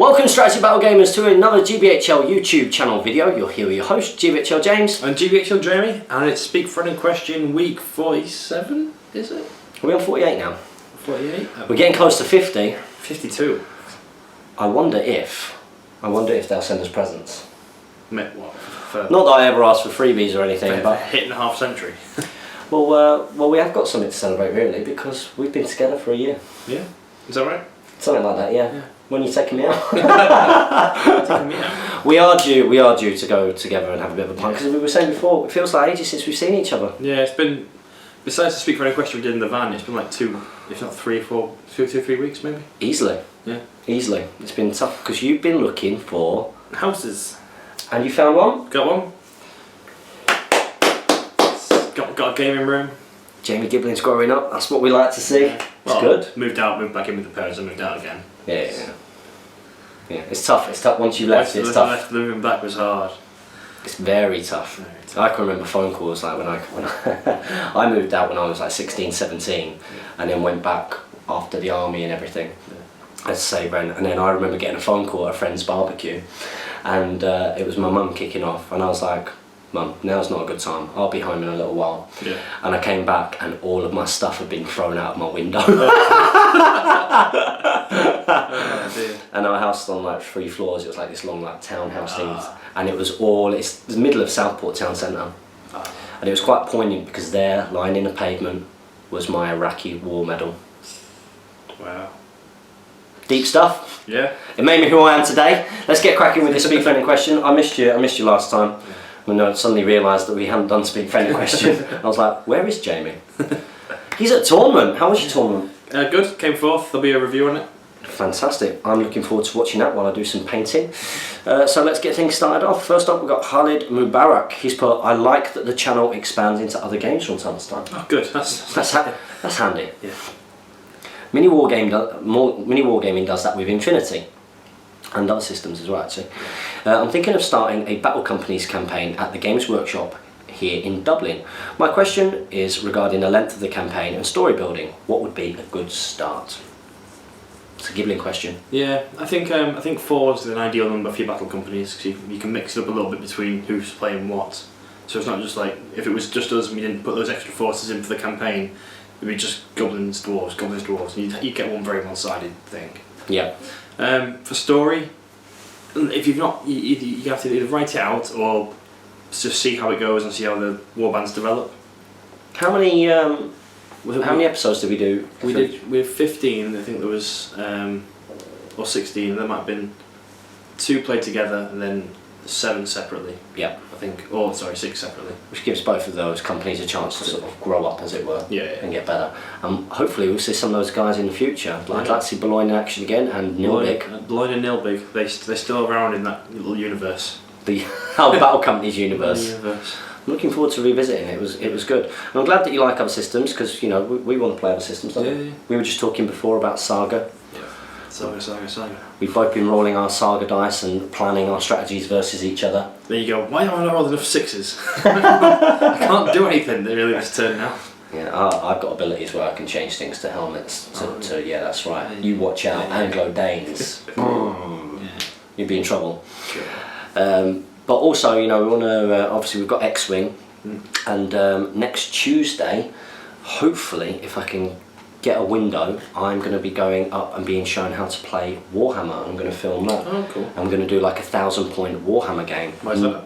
Welcome Strategy Battle Gamers to another GBHL YouTube channel video. You're here with your host, GBHL James. And GBHL Jeremy, and it's Speak Friend in Question week 47, is it? Are we on 48 now? 48? We're getting close to 50. 52. I wonder if they'll send us presents. What? Not that I ever asked for freebies or anything, but hitting a half century. well, we have got something to celebrate really, because we've been together for a year. Yeah, is that right? Something like that, yeah. When you're taking me out. Taking me out. We are due to go together and have a bit of a pint, because we were saying before, it feels like ages since we've seen each other. Yeah, it's been, besides the Speak Friend in Question we did in the van, it's been like 2, if not 3 or 4, 2 or 3 weeks maybe. Easily. Yeah. Easily. It's been tough, because you've been looking for houses. And you found one? Got one. Got a gaming room. Jamie Gibling's growing up, that's what we like to see. Yeah. It's good. Moved back in with the parents and moved out again. Yeah. It's tough once you left, it's tough. Moving back was hard. It's very tough. I can remember phone calls like when I I moved out when I was like 16, 17 and then went back after the army and everything. Let's say Brent, and then I remember getting a phone call at a friend's barbecue and it was my mum kicking off and I was like, Mum, now's not a good time, I'll be home in a little while. Yeah. And I came back and all of my stuff had been thrown out of my window. And our house was on like 3 floors, it was like this long like townhouse thing, and it's the middle of Southport town centre. And it was quite poignant because there, lying in the pavement, was my Iraqi war medal. Wow. Deep stuff. Yeah. It made me who I am today. Let's get cracking with this Speak Friend in Question. I missed you last time. When I suddenly realised that we hadn't done Speak Friend in Question. I was like, where is Jamie? He's at a tournament. How was your tournament? Good, came forth, there'll be a review on it. Fantastic. I'm looking forward to watching that while I do some painting. So let's get things started off. First up, we've got Khalid Mubarak. He's put, I like that the channel expands into other games from time to time. Oh, good. That's handy. Yeah. Mini Wargaming does that with Infinity and other systems as well, actually. I'm thinking of starting a Battle Companies campaign at the Games Workshop here in Dublin. My question is regarding the length of the campaign and story building. What would be a good start? It's a Gibling question. Yeah, I think 4 is an ideal number for your Battle Companies because you can mix it up a little bit between who's playing what. So it's not just like, if it was just us and we didn't put those extra forces in for the campaign, it would be just goblins, dwarves, and you'd get one very one-sided thing. Yeah. For story, if you've not, you have to either write it out or just see how it goes and see how the warbands develop. How many episodes did we do? We had 15. I think there was, or 16. There might have been 2 played together and then 7 separately. Yeah. I think, or sorry, 6 separately. Which gives both of those companies a chance to sort of grow up, as it were, and get better. Hopefully we'll see some of those guys in the future. I'd like to see Boulogne in action again and Nilbig. Boulogne and Nilbig, they're still around in that little universe. Our Battle Companies universe. I'm looking forward to revisiting it. It was good. And I'm glad that you like other systems because we want to play other systems, don't we? We were just talking before about Saga. Yeah. Saga. We've both been rolling our Saga dice and planning our strategies versus each other. There you go. Why haven't I rolled enough 6s? I can't do anything really this turn now. Yeah, I've got abilities where I can change things to helmets. Yeah, that's right. You watch out, Anglo Danes. You'd be in trouble. Sure. But also, we want to, obviously we've got X-Wing, and next Tuesday, hopefully, if I can get a window, I'm going to be going up and being shown how to play Warhammer. I'm going to film that. Oh, cool. I'm going to do like a 1,000-point Warhammer game. Why is that?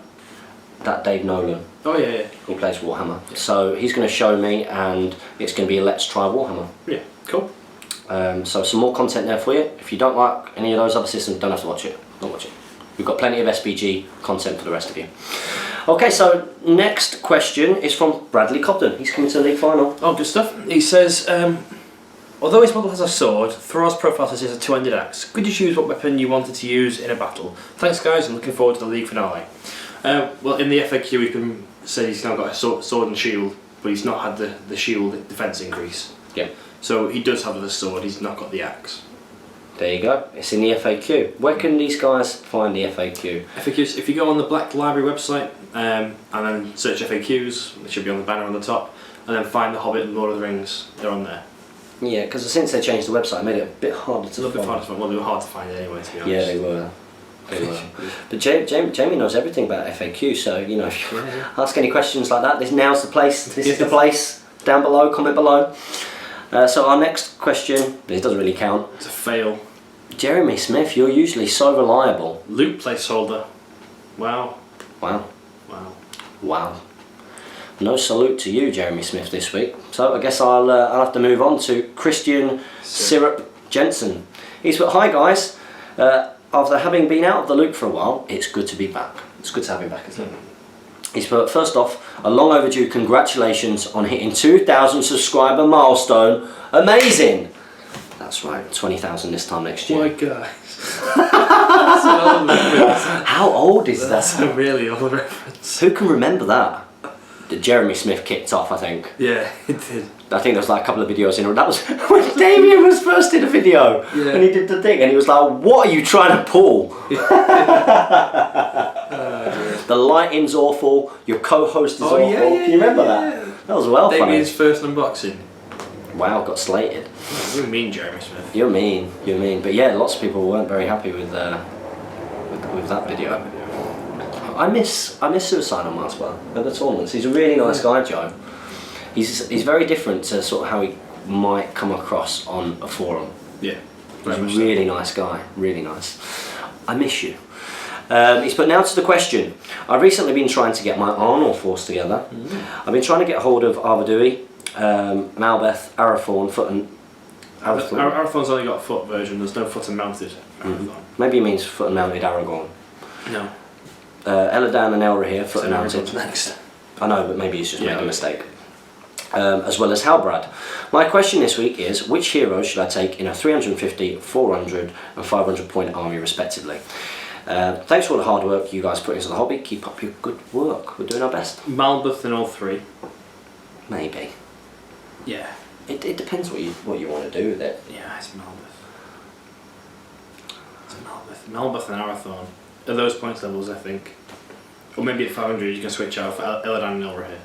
That Dave Nolan. Oh, yeah. He plays Warhammer. Yeah. So he's going to show me, and it's going to be a Let's Try Warhammer. Yeah, cool. So some more content there for you. If you don't like any of those other systems, don't have to watch it. Don't watch it. We've got plenty of SBG content for the rest of you. Okay, so next question is from Bradley Cobden. He's coming to the league final. Oh, good stuff. He says, although his model has a sword, Thor's profile says he has a 2-handed axe. Could you choose what weapon you wanted to use in a battle? Thanks, guys. I'm looking forward to the league finale. Well, in the FAQ, we can say he's now got a sword and shield, but he's not had the shield defense increase. Yeah. So he does have the sword. He's not got the axe. There you go, it's in the FAQ. Where can these guys find the FAQ? FAQs, if you go on the Black Library website and then search FAQs, it should be on the banner on the top, and then find the Hobbit and Lord of the Rings, they're on there. Yeah, because since they changed the website, it made it a bit harder to A little bit find. harder to find. Well, they were hard to find anyway, to be honest. Yeah, they were. They were. But Jamie knows everything about FAQ, so you know, if you ask any questions like that, now's the place. This is the place. Down below, comment below. So our next question, this doesn't really count. It's a fail. Jeremy Smith, you're usually so reliable. Loop placeholder. Wow. Wow. Wow. Wow. No salute to you, Jeremy Smith, this week. So I guess I'll have to move on to Christian Syrup Jensen. He's put, hi guys. After having been out of the loop for a while, it's good to be back. It's good to have you back, isn't it? He's put, first off, a long overdue congratulations on hitting 2,000 subscriber milestone. Amazing! That's right, 20,000 this time next year. My guys. That's an old reference. How old is That's that? a really old reference. Who can remember that? The Jeremy Smith kicked off, I think. Yeah, it did. I think there was like a couple of videos in. That was when Damien was first in a video, and he did the thing, and he was like, "What are you trying to pull?" The lighting's awful. Your co-host is awful. Yeah, Can you remember that? That was well Damien's funny. first unboxing. Wow, got slated. You mean Jeremy Smith? You're mean. You're mean. But yeah, lots of people weren't very happy with that video. I miss Suicide on Mars well at the tournaments. He's a really nice guy, Joe. He's very different to sort of how he might come across on a forum. Yeah. He's a really nice guy, really nice. I miss you. He's put, now to the question. I've recently been trying to get my Arnold force together. I've been trying to get hold of Arvadui, Malbeth, Arathorn, Foot and... Arathorn's only got a foot version, there's no foot and mounted Arathorn. Maybe he means Foot and mounted Aragorn. No. Eladan and Elrahir, Foot and mounted. Aragorn's next. I know, but maybe he's just made a mistake. As well as Halbrad. My question this week is, which heroes should I take in a 350, 400 and 500 point army respectively? Thanks for all the hard work you guys put into the hobby. Keep up your good work. We're doing our best. Malbeth in all three. Maybe. Yeah. It depends what you want to do with it. Yeah, it's Malbeth. It's Malbeth. Malbeth and Arathorn. At those points levels, I think. Or maybe at 500 you can switch out for Eladan and Elrahir.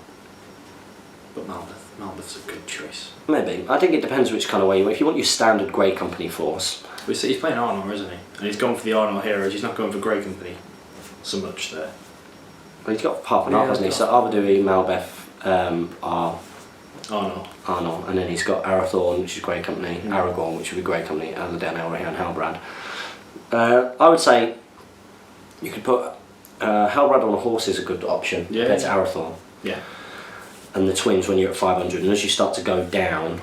But Malbeth's a good choice. Maybe. I think it depends which kind of way you want. If you want your standard Grey Company force. But he's playing Arnor, isn't he? And he's going for the Arnor heroes, he's not going for Grey Company so much there. Well, he's got half and half, hasn't he? So Arvadui, Malbeth are Arnor, and then he's got Arathorn, which is Grey Company, Aragorn, which would be Grey Company, Eladan, Elrahir and Halbrad. I would say you could put Halbrad on a horse is a good option compared to Arathorn. Yeah. And the twins when you're at 500, and as you start to go down,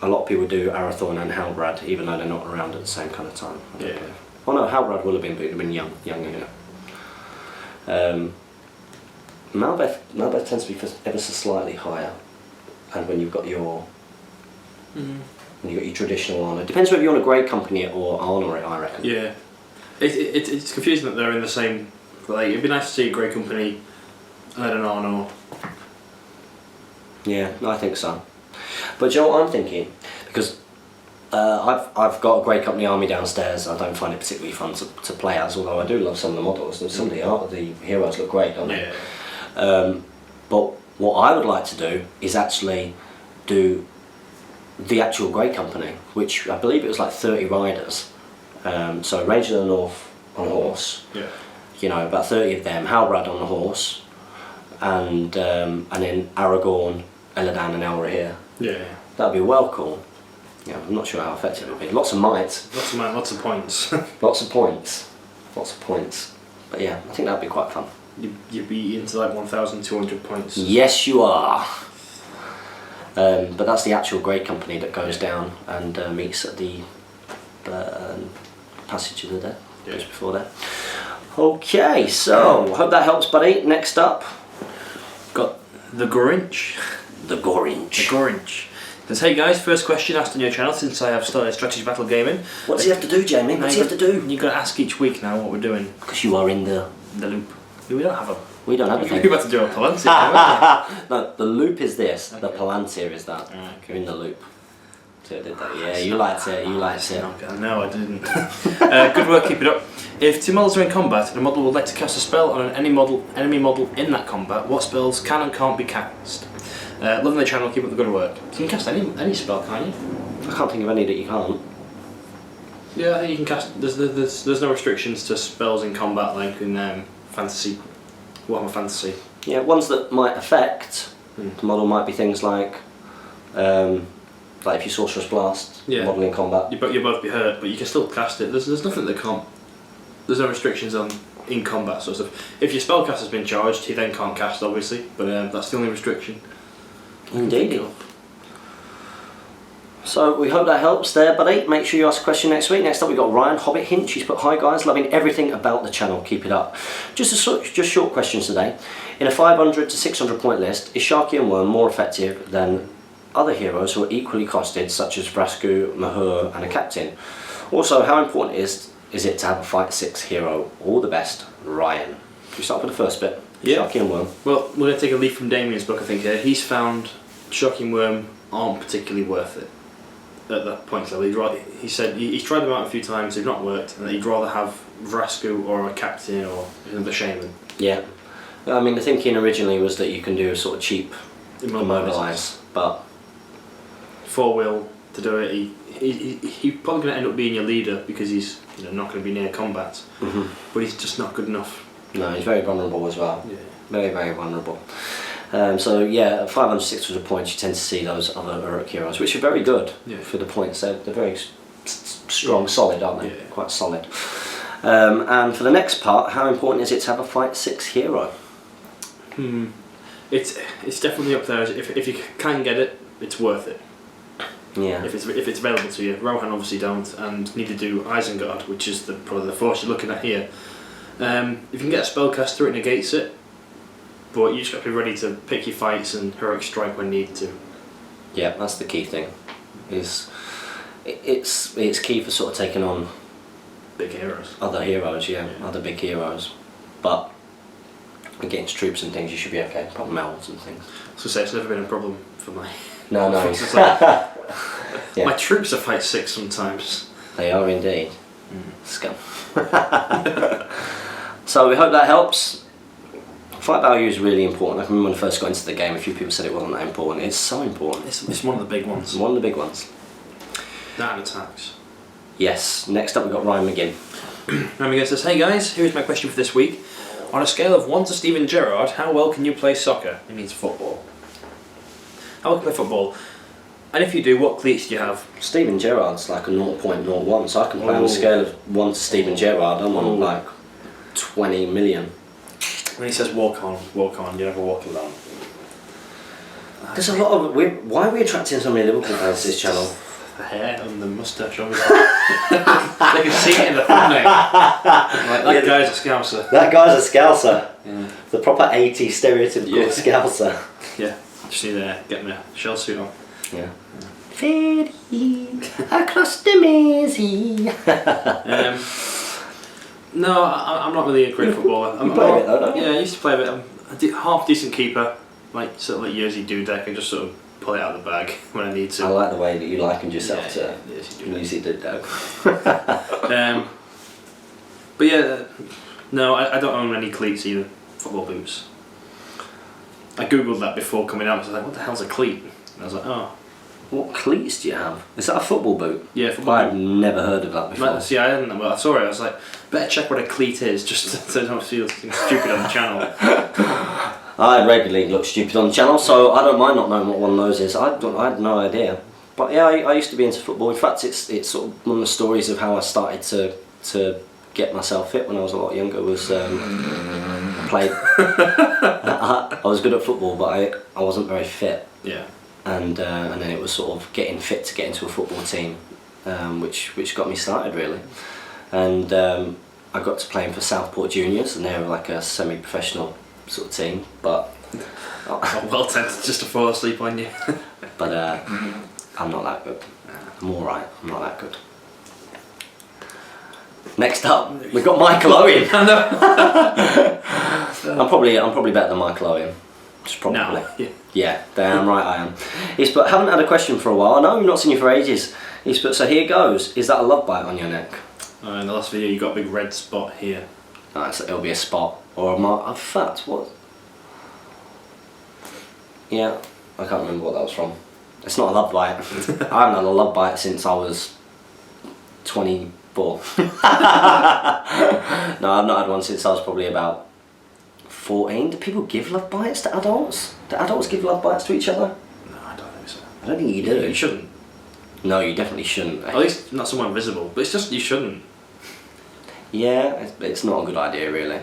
a lot of people do Arathorn and Halbrad, even though they're not around at the same kind of time. Yeah. Oh no, Halbrad will have been, but he'd have been young, yeah. Malbeth tends to be ever so slightly higher, and when you've got your when you've got your traditional Arnor, depends whether you're on a Grey Company or Arnor, I reckon. Yeah. It's confusing that they're in the same. Like, it'd be nice to see a Grey Company and then an Arnor. Yeah, I think so. But do you know what I'm thinking? Because I've got a Grey Company army downstairs. I don't find it particularly fun to play as, although I do love some of the models. Some of the heroes look great, don't they? Yeah. But what I would like to do is actually do the actual Grey Company, which I believe it was like 30 riders. So Ranger of the North on a horse. Yeah. You know, about 30 of them. Halbrad on the horse, and then Aragorn, Eladan, and Elrahir. Yeah. That'd be well cool. Yeah, I'm not sure how effective it'd be. Lots of might. Lots of points. Lots of points. Lots of points. But yeah, I think that'd be quite fun. You'd be into like 1,200 points. Yes, you are. But that's the actual Grey Company that goes down and meets at the Passage of the Dead, just before there. Okay, so hope that helps, buddy. Next up, got the Grinch. the Gorinch. The Grinch. Says, hey guys, first question asked on your channel since I have started Strategy Battle Gaming. What does he have to do, Jamie? What does he have to do? You've got to ask each week now what we're doing. Because you are in the loop. We don't have a. We don't have a thing. We're about to do a Palantir. No, the loop is this. The Palantir is that. Okay. You're in the loop. So I did that. Yeah, you liked it. You liked it. No, I didn't. Good work, keep it up. If two models are in combat and a model would like to cast a spell on an enemy model in that combat, what spells can and can't be cast? Loving the channel, keep up the good work. You can cast any spell, can't you? I can't think of any that you can't. Yeah, I think you can cast. There's no restrictions to spells in combat like in fantasy, Warhammer Fantasy. Yeah, ones that might affect the model might be things like if you Sorcerer's Blast, model in combat. You'll both be hurt, but you can still cast it. There's nothing that can't. There's no restrictions on in combat sort of stuff. If your spellcaster's been charged, he then can't cast, obviously, but that's the only restriction. Indeed. So we hope that helps there, buddy. Make sure you ask a question next week. Next up we've got Ryan Hobbit Hinch. He's put, "Hi guys, loving everything about the channel. Keep it up. Just short questions today. In a 500 to 600 point list, is Sharky and Worm more effective than other heroes who are equally costed, such as Vrasku, Mahur, and a captain? Also, how important is it to have a Fight 6 hero? All the best, Ryan." Can you start with the first bit? Yeah. Sharky and Worm. Well, we're going to take a leaf from Damien's book, I think. Here, he's found Sharky and Worm aren't particularly worth it at that point level. He said he's tried them out a few times, they've not worked, and that he'd rather have Vrasku or a captain or another shaman. Yeah. I mean, the thinking originally was that you can do a sort of cheap immobilise, but 4-wheel to do it. He's probably going to end up being your leader because he's not going to be near combat, but he's just not good enough. no, he's very vulnerable as well. Yeah. Very, very vulnerable. So yeah, at 500, 600 points, you tend to see those other heroic heroes, which are very good for the points. They're very strong, solid, aren't they? Yeah. Quite solid. And for the next part, how important is it to have a Fight 6 hero? It's definitely up there. If you can get it, it's worth it. Yeah. If it's available to you. Rohan obviously don't, and neither do Isengard, which is probably the force you're looking at here. If you can get a spellcaster, it negates it, but you just got to be ready to pick your fights and heroic strike when needed to. Yeah, that's the key thing. It's key for sort of taking on Big heroes. other heroes, other big heroes. But against troops and things, you should be okay. Problem elves and things. So say it's never been a problem for my. No. It's like, Yeah. my troops are Fight 6 sometimes. They are indeed. Scum. So we hope that helps. Fight value is really important. I can remember when I first got into the game, a few people said it wasn't that important. It's so important. It's one of the big ones. One of the big ones. That and attacks. Yes. Next up we've got Ryan McGinn. Ryan McGinn says, "Hey guys, here's my question for this week. On a scale of 1 to Steven Gerrard, how well can you play soccer?" It means football. How well can you play football? And if you do, what cleats do you have? Steven Gerrard's like a 0.01, so I can play on a scale of 1 to Steven Gerrard. I'm on like 20 million. When he says walk on, you never walk alone. There's a lot of... why are we attracting so many Liverpool fans to this channel? The hair and the moustache, obviously. They can see it in the thumbnail. Like, that guy's a Scouser. That guy's a Scouser. Yeah. The proper 80s stereotypical Scouser. Yeah, just need to get my shell suit on. Yeah. Across the Mersey. No, I'm not really a great footballer. You play a bit though, don't you? Yeah, I used to play a bit. I'm a half decent keeper, like sort of like Jerzy Dudek, and just sort of pull it out of the bag when I need to. I like the way that you likened yourself to Jerzy Dudek. Dudek. But yeah, no, I don't own any cleats either. Football boots. I googled that before coming out. I was like, what the hell's a cleat? And I was like, oh. What cleats do you have? Is that a football boot? Yeah, football I've boot. never heard of that before. See, I hadn't. Well, I saw it. I was like, better check what a cleat is, just so I don't feel stupid on the channel. I regularly look stupid on the channel, so I don't mind not knowing what one of those is. I had no idea. But yeah, I used to be into football. In fact, it's sort of one of the stories of how I started to get myself fit when I was a lot younger. Was I played. I was good at football, but I wasn't very fit. Yeah. And then it was sort of getting fit to get into a football team, which got me started really. And I got to playing for Southport Juniors, and they were like a semi-professional sort of team. But I'm well tempted just to fall asleep on you. but I'm not that good. I'm all right. I'm not that good. Next up, we've got Michael Owen. I'm probably better than Michael Owen. Just probably. No. Yeah, damn right I am. He's put, haven't had a question for a while. I know I've not seen you for ages. He's put, so here goes. Is that a love bite on your neck? In the last video, you got a big red spot here. Alright, so it'll be a spot or a mark. In fact, what? Yeah, I can't remember what that was from. It's not a love bite. I haven't had a love bite since I was 24. No, I've not had one since I was probably about 14. Do people give love bites to adults? Do adults give love bites to each other? No, I don't think so. I don't think you do. You shouldn't. No, you definitely shouldn't. At least not someone visible, but it's just you shouldn't. Yeah, it's not a good idea really.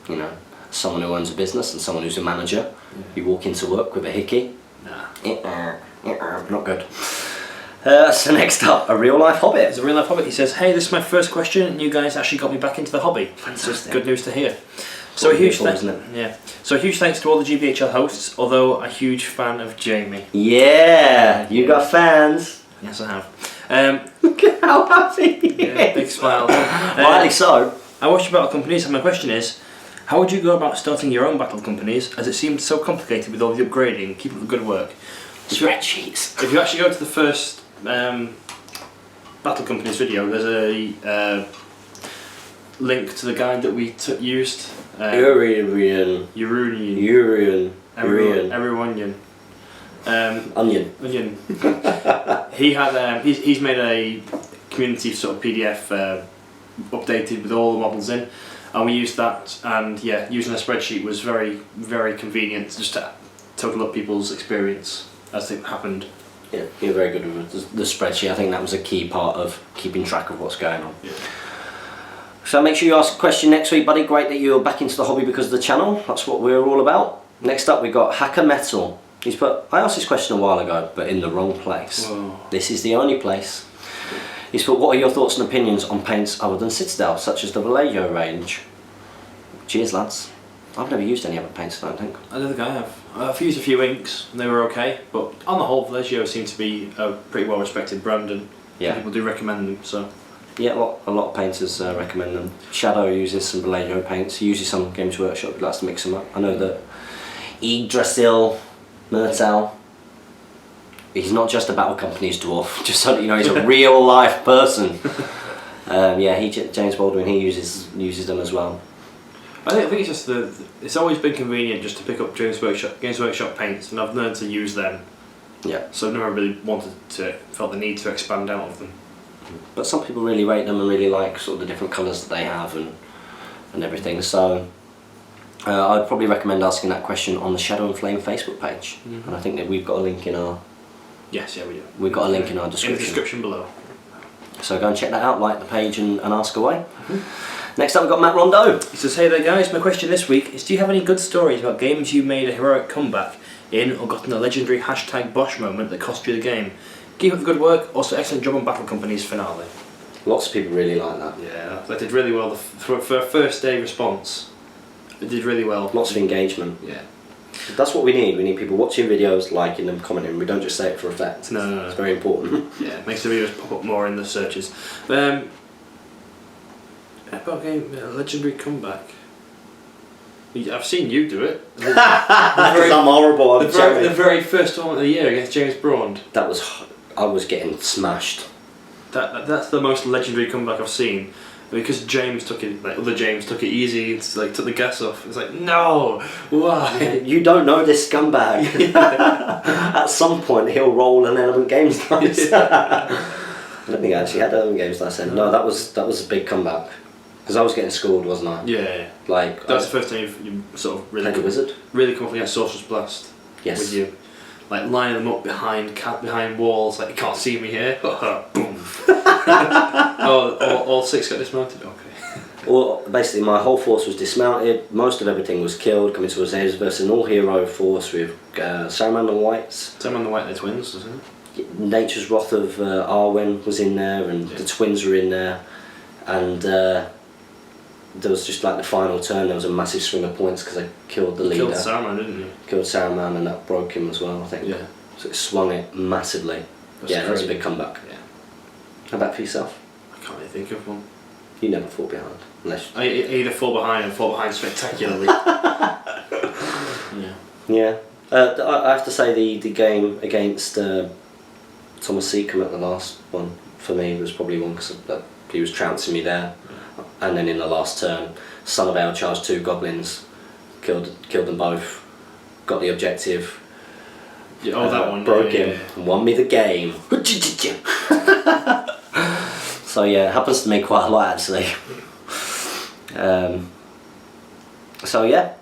You know, someone who owns a business and someone who's a manager, you walk into work with a hickey. Nah. Not good. So next up, a real life Hobbit. It's a real life Hobbit. He says, "Hey, this is my first question, and you guys actually got me back into the hobby. Fantastic. Just good news to hear." So a huge isn't it? yeah. So a huge thanks to all the GBHL hosts. Although a huge fan of Jamie. Yeah, you got fans. Yes, I have. Look at how happy he Yeah, big is. smile. Rightly so. I watched battle companies, and my question is, how would you go about starting your own battle companies? As it seemed so complicated with all the upgrading. Keep up the good work. Spreadsheets. If you actually go to the first battle companies video, there's a link to the guide that we used. Urian. Everyone. Onion. He had he's made a community sort of PDF updated with all the models in, and we used that. And yeah, using a spreadsheet was very, very convenient just to total up people's experience as it happened. Yeah, you're very good with the spreadsheet. I think that was a key part of keeping track of what's going on. Yeah. So make sure you ask a question next week, buddy. Great that you're back into the hobby because of the channel. That's what we're all about. Next up, we've got Hacker Metal. He's put, I asked this question a while ago, but in the wrong place. Whoa. This is the only place. He's put, what are your thoughts and opinions on paints other than Citadel, such as the Vallejo range? Cheers, lads. I've never used any other paints, I don't think. I don't think I have. I've used a few inks and they were okay, but on the whole, Vallejo seems to be a pretty well respected brand, and people do recommend them. So yeah, a lot of painters recommend them. Shadow uses some Vallejo paints. He uses some Games Workshop. He likes to mix them up. I know that Yggdrasil, Myrtle. He's not just a battle company's dwarf. Just so that you know, he's a real life person. Yeah, James Baldwin. He uses them as well. I think it's just it's always been convenient just to pick up Games Workshop paints, and I've learned to use them. Yeah. So I've never really felt the need to expand out of them. But some people really rate them and really like sort of the different colours that they have and everything. So I'd probably recommend asking that question on the Shadow and Flame Facebook page. Mm-hmm. And I think that we've got a link in our. Yes, yeah, we do. We've got a link in our description. In the description below. So go and check that out, like the page and ask away. Mm-hmm. Next up we've got Matt Rondeau. He says, hey there guys, my question this week is, do you have any good stories about games you made a heroic comeback in or gotten a legendary #Bosch moment that cost you the game? Keep up the good work, also excellent job on Battle Company's finale. Lots of people really like that. Yeah, they did really well for a first day response. They did really well. Lots of engagement. Yeah. That's what we need. We need people watching videos, liking them, commenting. We don't just say it for effect. No. It's very important. Yeah, it makes the videos pop up more in the searches. About game, legendary comeback. I've seen you do it. I'm horrible. The very first tournament of the year against James Braun. I was getting smashed. That's the most legendary comeback I've seen. Because James took it, other James took it easy, took the gas off. It's like, no, why? You don't know this scumbag. At some point he'll roll an Element Games dice. I don't think I actually had Element Games dice then. No, that was a big comeback. Because I was getting schooled, wasn't I? Yeah. Like that was the first time you sort of really come up against Sorcerer's Blast. Yes. With you. Like lining them up behind walls, like you can't see me here. Boom. all 6 got dismounted. Okay. Well, basically my whole force was dismounted. Most of everything was killed. Coming to us versus an all-hero force with Saruman and Whites. Saruman and White, they're twins, isn't it? Nature's Wrath of Arwen was in there, and the twins were in there, and there was just like the final turn. There was a massive swing of points because I killed the leader. Killed Saruman, didn't you? Killed Saruman, and that broke him as well, I think. Yeah. So it swung it massively. That was a big comeback. Yeah. How about for yourself? I can't really think of one. You never fall behind, unless. I either fall behind and fall behind spectacularly. Yeah. Yeah. I have to say the game against Thomas Seacombe at the last one for me was probably one because he was trouncing me there, and then in the last turn, Son of Ale charged 2 goblins, killed them both, got the objective, Oh, that one. Broke yeah, him and won me the game. So yeah, it happens to me quite a lot actually. So yeah.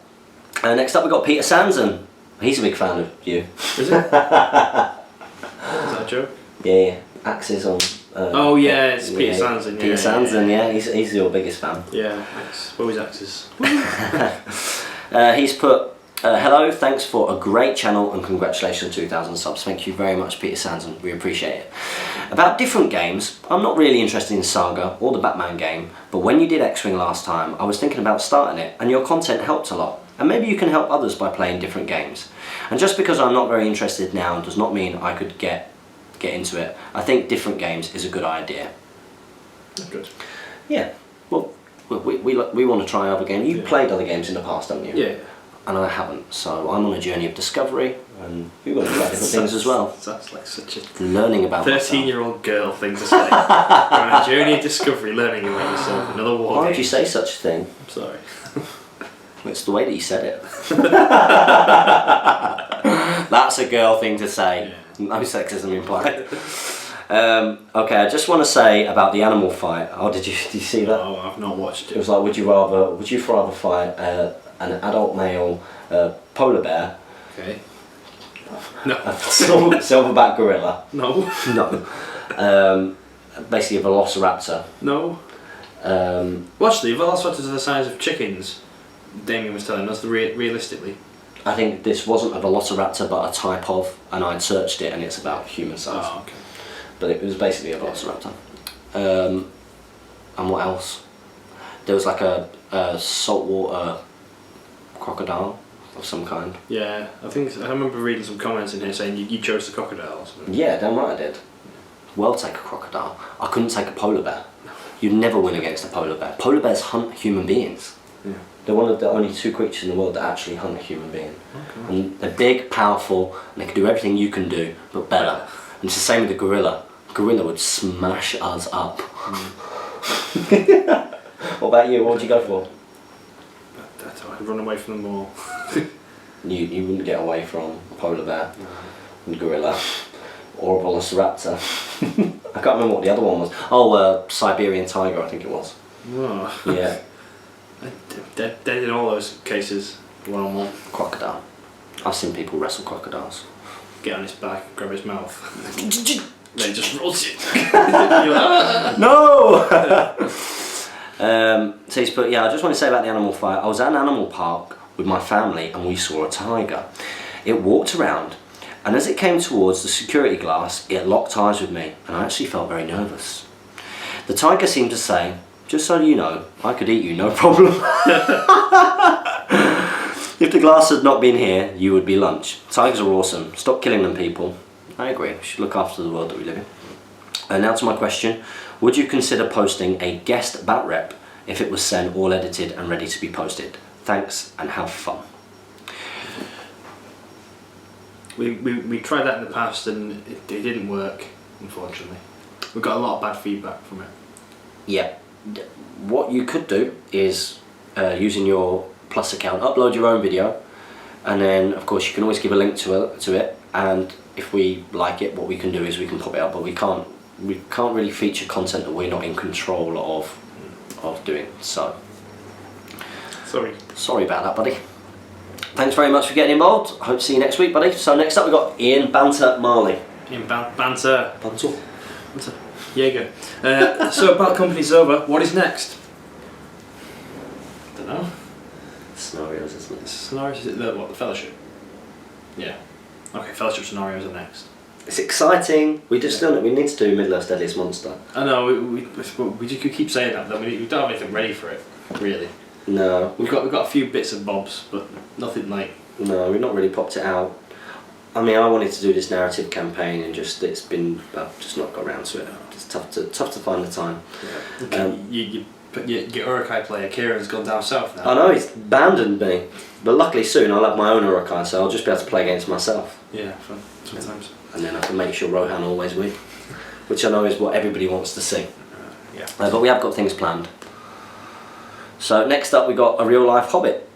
Next up we got Peter Sanson. He's a big fan of you. Is it? Is that a joke? Yeah, Axes on. Oh yeah, it's Peter Sanson. Peter Sanson, yeah, he's your biggest fan. Yeah, always Axes. He's put, hello, thanks for a great channel and congratulations on 2,000 subs. Thank you very much, Peter Sanson, we appreciate it. About different games, I'm not really interested in Saga or the Batman game, but when you did X-Wing last time, I was thinking about starting it and your content helped a lot. And maybe you can help others by playing different games. And just because I'm not very interested now does not mean I could get into it. I think different games is a good idea. Good. Yeah, well, we want to try other games. You've played other games in the past, haven't you? Yeah. And I haven't, so I'm on a journey of discovery, and you want to try different things as well. Sounds like such a Learning about 13-year-old girl thing to say. You're on a journey of discovery, learning about yourself. Another war. Why would you say such a thing? I'm sorry. It's the way that you said it. That's a girl thing to say. Yeah. No sexism implied. Okay, I just want to say about the animal fight. Oh, did you see that? No, I've not watched It it. was like, would you rather fight an adult male polar bear, Okay. No. a silverback gorilla? No. No. Basically a velociraptor. No. Well, actually, velociraptors are the size of chickens. Damien was telling us, realistically. I think this wasn't a velociraptor, but a type of, and I'd searched it, and it's about human size. Oh, okay. But it was basically a velociraptor. And what else? There was like a saltwater crocodile of some kind. Yeah, I remember reading some comments in here saying you chose the crocodiles. Yeah, damn right I did. Well, take a crocodile. I couldn't take a polar bear. You'd never win against a polar bear. Polar bears hunt human beings. Yeah. They're one of the only two creatures in the world that actually hunt a human being. Okay. And they're big, powerful, and they can do everything you can do, but better. And it's the same with the gorilla. Gorilla would smash us up. What about you? What would you go for? I'd run away from them all. You wouldn't get away from a polar bear, and gorilla, or a velociraptor. I can't remember what the other one was. Oh, Siberian tiger, I think it was. Oh. Yeah. Dead in all those cases. One-on-one. Crocodile. I've seen people wrestle crocodiles. Get on his back, grab his mouth. Then he just rolls it. You're like, "Ah!" No! So he's put, yeah, I just want to say about the animal fight. I was at an animal park with my family and we saw a tiger. It walked around, and as it came towards the security glass, it locked eyes with me, and I actually felt very nervous. The tiger seemed to say, just so you know, I could eat you, no problem. If the glass had not been here, you would be lunch. Tigers are awesome. Stop killing them, people. I agree. We should look after the world that we live in. And now to my question. Would you consider posting a guest bat rep if it was sent all edited and ready to be posted? Thanks and have fun. We tried that in the past and it didn't work, unfortunately. We got a lot of bad feedback from it. Yeah. What you could do is, using your Plus account, upload your own video, and then of course you can always give a link to it, and if we like it, what we can do is we can pop it up, but we can't really feature content that we're not in control of doing. So sorry about that, buddy. Thanks very much for getting involved. I hope to see you next week, buddy. So next up we've got Ian Banter Marley. Ian Banter. Jaeger. So Battle Company's over. What is next? Don't know. Scenarios, isn't it? Scenarios, is it the Fellowship? Yeah. Okay, Fellowship scenarios are next. It's exciting. We need to do Middle-earth's Deadliest Monster. I know, we keep saying that, though. We don't have anything ready for it, really. No. We've got a few bits and bobs, but nothing like... No, we've not really popped it out. I mean, I wanted to do this narrative campaign, and I've just not got around to it. It's tough to find the time. Yeah. Your Urukai player Kieran's gone down south now. I know, he's abandoned me, but luckily soon I'll have my own Urukai, so I'll just be able to play against myself. Yeah, fun sometimes. And then I can make sure Rohan always win, which I know is what everybody wants to see. Yeah. But we have got things planned. So next up we got a real life Hobbit.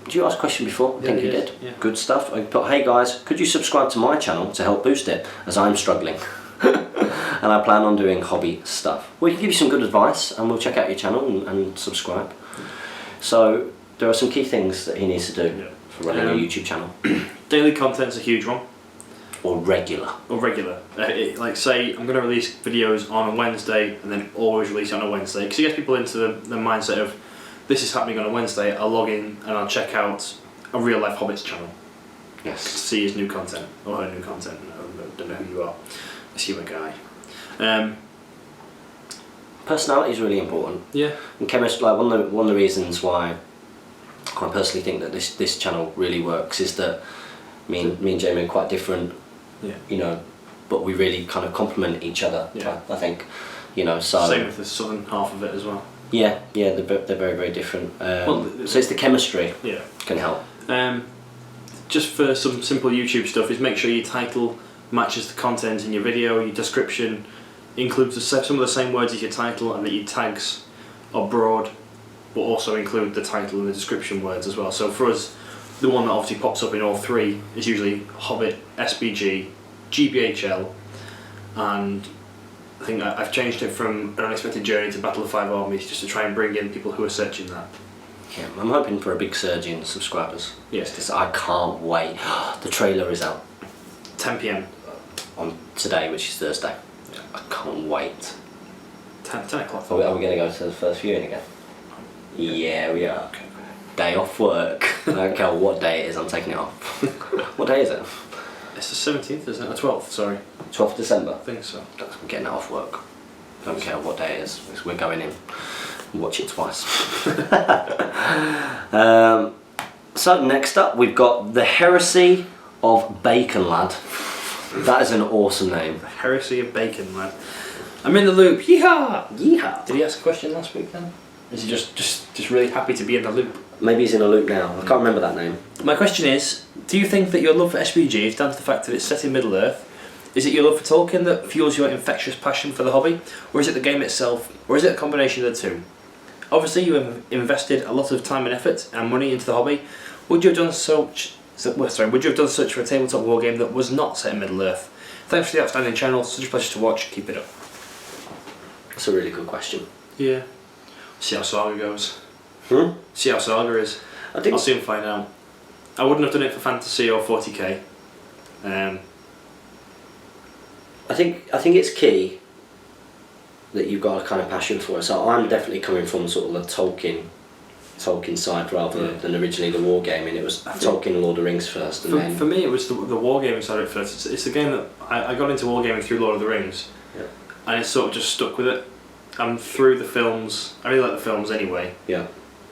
Did you ask a question before? I think you did. Yeah. Good stuff. I put, hey guys, could you subscribe to my channel to help boost it, as I'm struggling. And I plan on doing hobby stuff. We can give you some good advice, and we'll check out your channel and subscribe. So there are some key things that he needs to do for running a YouTube channel. Daily content's a huge one. Or regular. Like say I'm going to release videos on a Wednesday and then always release it on a Wednesday, because it gets people into the mindset of this is happening on a Wednesday, I'll log in and I'll check out a real life Hobbits channel. Yes. To see his new content, or her new content, I don't know who you are. Assume a guy. Personality is really important. Yeah. And chemistry, like one of the reasons why I personally think that this channel really works is that me and Jamie are quite different. Yeah. You know, but we really kind of complement each other. Yeah. I think. You know, so. Same with the southern half of it as well. Yeah, they're very, very different. So it's the chemistry. Yeah. Can help. Just for some simple YouTube stuff, is make sure your title matches the content in your video, your description includes some of the same words as your title, and that your tags are broad but also include the title and the description words as well. So for us, the one that obviously pops up in all three is usually Hobbit SBG, GBHL, and I think I've changed it from An Unexpected Journey to Battle of Five Armies, just to try and bring in people who are searching that. Yeah, I'm hoping for a big surge in subscribers. Yes. I can't wait. The trailer is out 10 PM. on today, which is Thursday. Yeah. I can't wait. 10 o'clock. Are we going to go to the first viewing again? Yeah, we are. Okay. Day off work. I don't care what day it is, I'm taking it off. What day is it? It's the 17th, isn't it? The 12th, sorry. 12th December. I think so. I'm getting it off work. Don't care what day it is. We're going in. Watch it twice. So next up we've got The Heresy of Bacon Lad. That is an awesome name. The Heresy of Bacon, lad. I'm in the loop. Yeehaw! Yeehaw. Did he ask a question last week then? Is he just really happy to be in the loop? Maybe he's in a loop now. I can't remember that name. My question is, do you think that your love for SBG is down to the fact that it's set in Middle Earth? Is it your love for Tolkien that fuels your infectious passion for the hobby? Or is it the game itself? Or is it a combination of the two? Obviously you have invested a lot of time and effort and money into the hobby. Would you have done such for a tabletop war game that was not set in Middle Earth? Thanks for the outstanding channel, such a pleasure to watch, keep it up. That's a really good question. Yeah. See how Saga goes. See how Saga is. I'll soon find out. I wouldn't have done it for fantasy or 40k. I think it's key that you've got a kind of passion for it. So I'm definitely coming from sort of the Tolkien side rather than originally the wargaming. It was Tolkien and Lord of the Rings first, and then for me it was the wargaming side of it first. It's the game that I got into wargaming through Lord of the Rings, and it sort of just stuck with it. And through the films, I really like the films anyway. Yeah.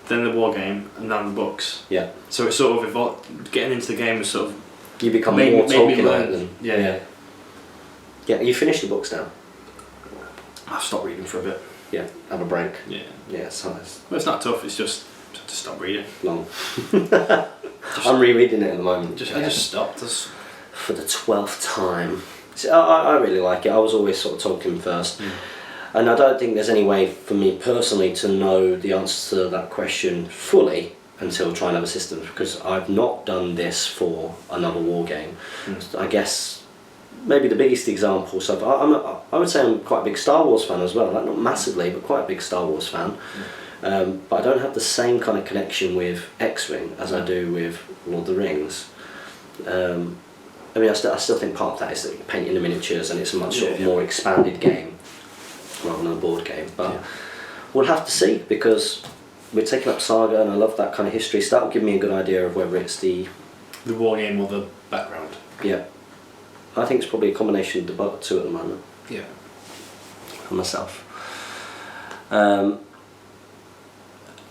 Then the wargame, and then the books. Yeah. So it sort of evolved. Getting into the game was sort of you become more Tolkien than yeah. You finished the books now. I've stopped reading for a bit. Yeah, have a break. Yeah. Yeah, so it's Well, it's not tough. It's just to stop reading. long. I'm rereading it at the moment. I just stopped. For the 12th time. See, I really like it. I was always sort of Tolkien first. And I don't think there's any way for me personally to know the answer to that question fully until trying other systems, because I've not done this for another war game. I guess maybe the biggest example, so I would say I'm quite a big Star Wars fan as well, like not massively, but quite a big Star Wars fan. But I don't have the same kind of connection with X-Wing as I do with Lord of the Rings. I mean, I still think part of that is that you're painting the miniatures and it's a much sort of more expanded game rather than a board game. But we'll have to see, because we're taking up Saga and I love that kind of history, so that will give me a good idea of whether it's the war game or the background. Yeah. I think it's probably a combination of the two at the moment. Yeah. For myself. Yeah,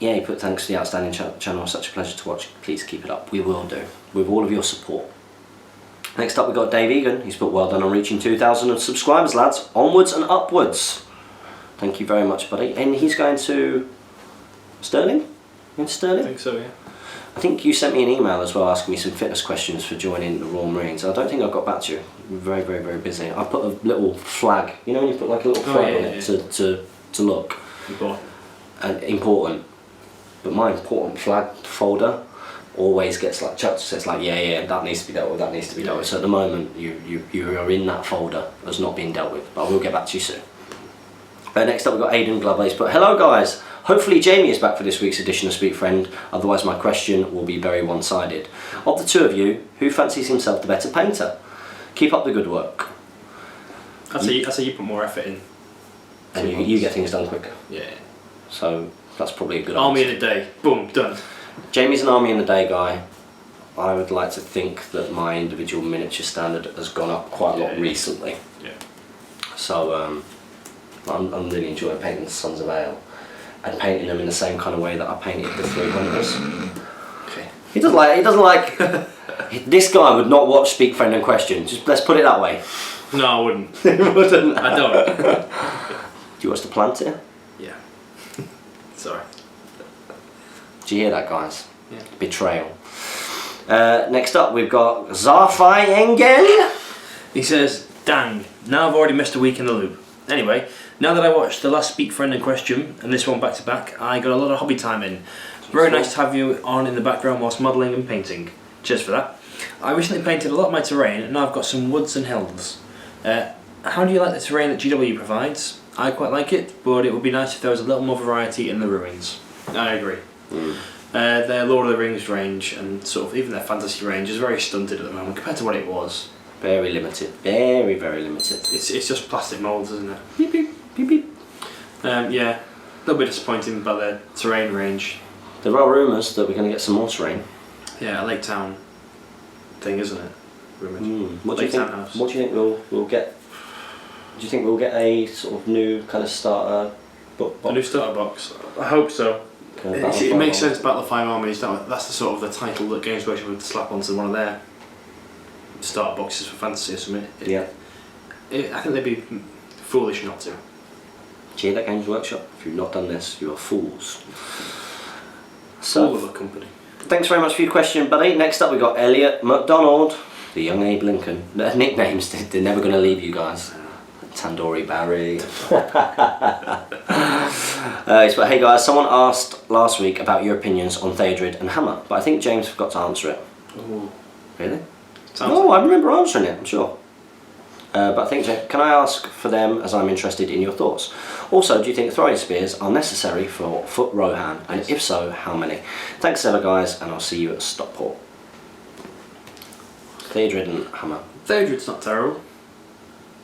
you put thanks for the outstanding channel, such a pleasure to watch. Please keep it up. We will do, with all of your support. Next up we've got Dave Egan. He's put well done on reaching 2,000 subscribers, lads. Onwards and upwards. Thank you very much, buddy. And he's going to Stirling? In Stirling? I think so, yeah. I think you sent me an email as well asking me some fitness questions for joining the Royal Marines. I don't think I got back to you. We're very, very, very busy. I put a little flag, you know when you put like a little flag on it to look. Important. And important. But my important flag folder always gets like chucked. So it's like, yeah, that needs to be dealt with. That needs to be dealt with. So at the moment, you are in that folder as not being dealt with. But I will get back to you soon. Next up, we've got Aidan Glover. But hello, guys. Hopefully Jamie is back for this week's edition of Speak Friend. Otherwise, my question will be very one-sided. Of the two of you, who fancies himself the better painter? Keep up the good work. I'd say you put more effort in. And you get things done quicker. Yeah. So that's probably a good Army answer. in a day. Boom, done. Jamie's an army in a day guy. I would like to think that my individual miniature standard has gone up quite a lot recently. Yeah. So I'm really enjoying painting the Sons of Ale and painting them in the same kind of way that I painted the 300s. Okay. He doesn't like. This guy would not watch Speak Friend and Question. Just let's put it that way. No, I wouldn't. He wouldn't. I don't. Do you watch the Planter? Yeah. Sorry. Do you hear that, guys? Yeah. Betrayal. Next up, we've got Zarfai Engen. He says, dang, now I've already missed a week in the loop. Anyway, now that I watched the last Speak Friend in Question and this one back to back, I got a lot of hobby time in. Very nice to have you on in the background whilst modelling and painting. Cheers for that. I recently painted a lot of my terrain and now I've got some woods and hills. How do you like the terrain that GW provides? I quite like it, but it would be nice if there was a little more variety in the ruins. I agree. Their Lord of the Rings range and sort of even their fantasy range is very stunted at the moment compared to what it was. Very limited. Very, very limited. It's just plastic moulds, isn't it? Beep, beep, beep, beep. Yeah, a little bit disappointing about their terrain range. There are rumours that we're going to get some more terrain. Yeah, a Lake Town thing, isn't it? Rumoured. What do you Lake think? Town house. What do you think we'll get? Do you think we'll get a sort of new kind of starter book A box? new starter box. I hope so. Kind of It Battle makes Five sense. Battle of Five Armies. That's the sort of the title that Games Workshop would slap onto one of their starter boxes for fantasy or something. Yeah. I think they'd be foolish not to. Do you hear that, Games Workshop? If you've not done this, you are fools. All of a company. Thanks very much for your question, buddy. Next up, we've got Elliot McDonald, the young Abe Lincoln. The nicknames, they're never going to leave you guys. Tandoori Barry. But hey guys, someone asked last week about your opinions on Theodred and Hammer, but I think James forgot to answer it. Ooh. Really? Sounds No, I remember answering it, I'm sure. But I think, can I ask for them as I'm interested in your thoughts? Also, do you think throwing spears are necessary for Foot Rohan? And if so, how many? Thanks ever guys, and I'll see you at Stockport. Theodred and Hammer. Theodred's not terrible.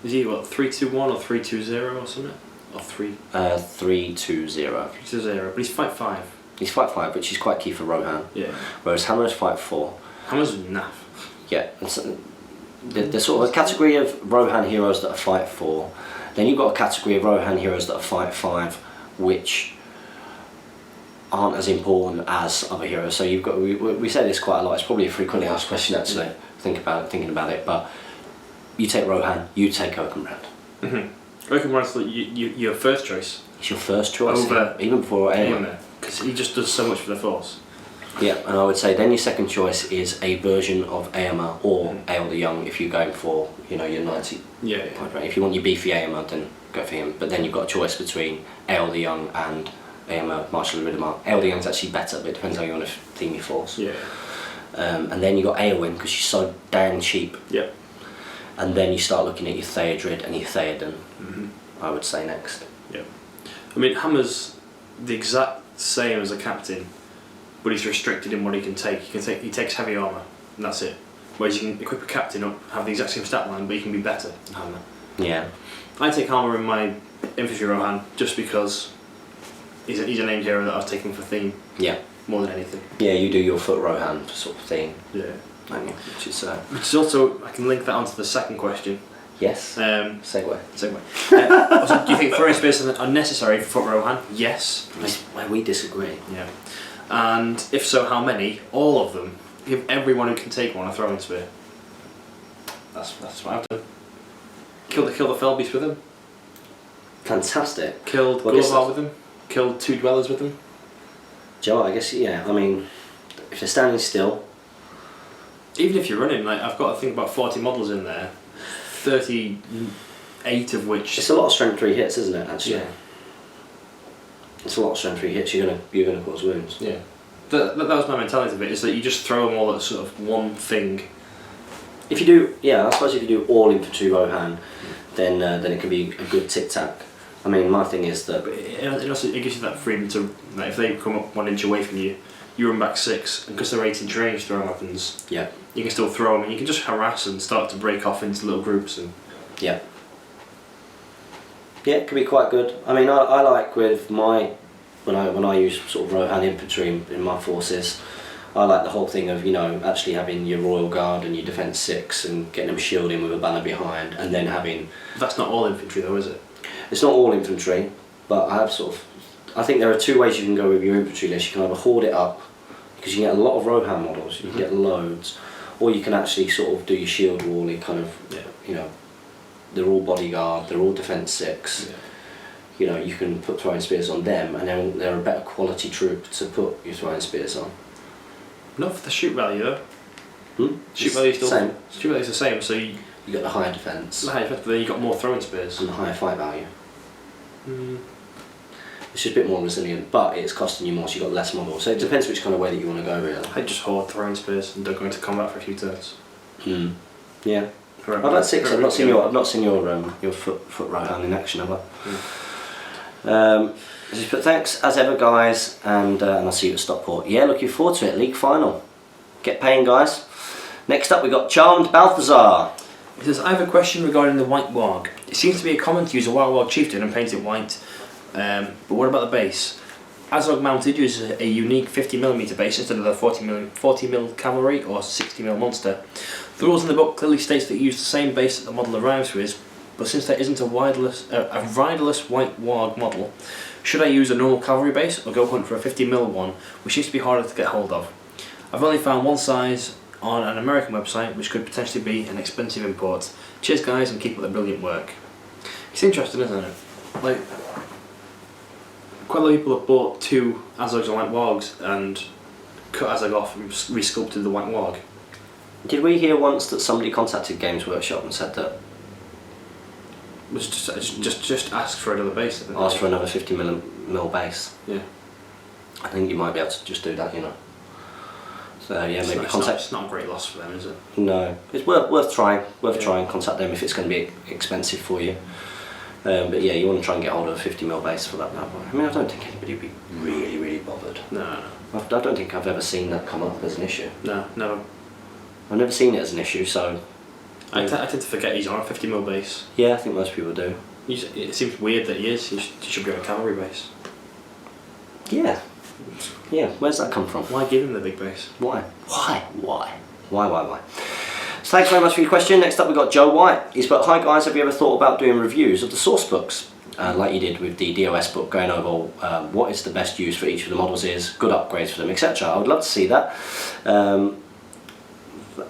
Is he what, 321 or 320 or something? Or 320. 320, but he's fight 5. He's fight 5, which is quite key for Rohan. Yeah. Whereas Hammer is fight 4. Hammer's naff. Yeah. There's sort of a category of Rohan heroes that are fight 4. Then you've got a category of Rohan heroes that are fight 5, which aren't as important as other heroes. So you've got, we say this quite a lot. It's probably a frequently asked question actually. Thinking about it, but you take Rohan, you take Oakenbrand. Oakenbrand's your first choice. It's your first choice, over even before Aemon. Because he just does so much for the Force. Yeah, and I would say then your second choice is a version of Aemon or Ael the Young if you're going for, your 90. Yeah. If you want your beefy Aemon, then go for him. But then you've got a choice between Ael the Young and Aemon, Marshal of Riddermark. Ael the Young's actually better, but it depends how you want to theme your Force. Yeah. And then you got Eowyn because she's so dang cheap. Yep. And then you start looking at your Theodred and your Theoden. I would say next. Yep. I mean, Hammer's the exact same as a captain, but he's restricted in what he can take. He takes heavy armour, and that's it. Whereas you can equip a captain up, have the exact same stat line, but he can be better than Hammer. Yeah. I take Hammer in my infantry Rohan just because he's a named hero that I've taken for theme. Yeah. More than anything. Yeah, you do your Foot Rohan sort of theme. Yeah. Which is Which is also, I can link that onto the second question. yes. Segue. Also, do you think throwing spears are necessary for Foot Rohan? Yes. That's where we disagree. Yeah. And if so, how many? All of them. Give everyone who can take one a throwing spear. That's what I've done. Kill the Felbeast with them. Fantastic. Killed Gullivar with them. Killed 2 dwellers with them. Do you know what, I guess, yeah, I mean, if they're standing still. Even if you're running, like I've got to think about 40 models in there, 38 of which. It's a lot of strength 3 hits, isn't it, actually? Yeah. It's a lot of strength 3 hits, you're gonna cause wounds. Yeah. That was my mentality of it, is that you just throw them all at sort of one thing. If you do, I suppose if you do all infantry Rohan, then it can be a good tic-tac. I mean, my thing is that... But it also gives you that freedom to, like, if they come up 1 inch away from you, you run back 6, and because they're 18 range throwing weapons, yeah, you can still throw them, and you can just harass and start to break off into little groups. And yeah, it can be quite good. I mean, I like with my... When I use sort of Rohan infantry in my forces, I like the whole thing of, you know, actually having your Royal Guard and your Defence 6 and getting them shielding with a banner behind, and then having... That's not all infantry though, is it? It's not all infantry, but I have sort of... I think there are 2 ways you can go with your infantry list. You can either hoard it up, because you can get a lot of Rohan models, you can get loads, or you can actually sort of do your shield walling kind of, you know, they're all bodyguard, they're all Defence 6. Yeah. You know, you can put throwing spears on them, and then they're a better quality troop to put your throwing spears on. Not for the shoot value though. Shoot value is still same. Shoot value is the same, so you get the higher defence. The higher defence, but then you got more throwing spears. And the higher fight value. It's just a bit more resilient, but it's costing you more, so you've got less models. So it depends which kind of way that you want to go, really. I just hoard throwing spears and don't go into combat for a few turns. Yeah. I've had 6. I've not seen your foot Rohan in action, have I? But thanks as ever, guys, and I'll see you at Stockport. Yeah, looking forward to it. League final. Get paying, guys. Next up, we got Charmed Balthazar. He says, I have a question regarding the White Warg. It seems to be a common to use a White Warg Chieftain and paint it white. But what about the base? Azog Mounted uses a unique 50mm base instead of the 40mm cavalry or 60mm monster. The rules in the book clearly states that you use the same base that the model arrives with, but since there isn't a riderless White Warg model, should I use a normal cavalry base or go hunt for a 50mm one, which seems to be harder to get hold of? I've only found one size on an American website, which could potentially be an expensive import. Cheers guys, and keep up the brilliant work. It's interesting, isn't it? Like, quite a lot of people have bought 2 Azogs and White Wargs and cut Azog off and resculpted the White Warg. Did we hear once that somebody contacted Games Workshop and said that? It was just ask for another base. Ask for another 50mm base. Yeah. I think you might be able to just do that, you know. So yeah, maybe contact. It's not a great loss for them, is it? No, it's worth trying. Trying. Contact them if it's going to be expensive for you. But yeah, you want to try and get hold of a 50mm base for that bad boy. I mean, I don't think anybody would be really bothered. No. I don't think I've ever seen that come up as an issue. No. I've never seen it as an issue, so... I tend to forget he's on a 50mm base. Yeah, I think most people do. It seems weird that he is. He should be on a cavalry base. Yeah. Yeah, where's that come from? Why give him the big base? Why? So thanks very much for your question. Next up we've got Joe White. He's put, hi guys, have you ever thought about doing reviews of the source books? Like you did with the DOS book, going over what is the best use for each of the models is, good upgrades for them, etc. I would love to see that.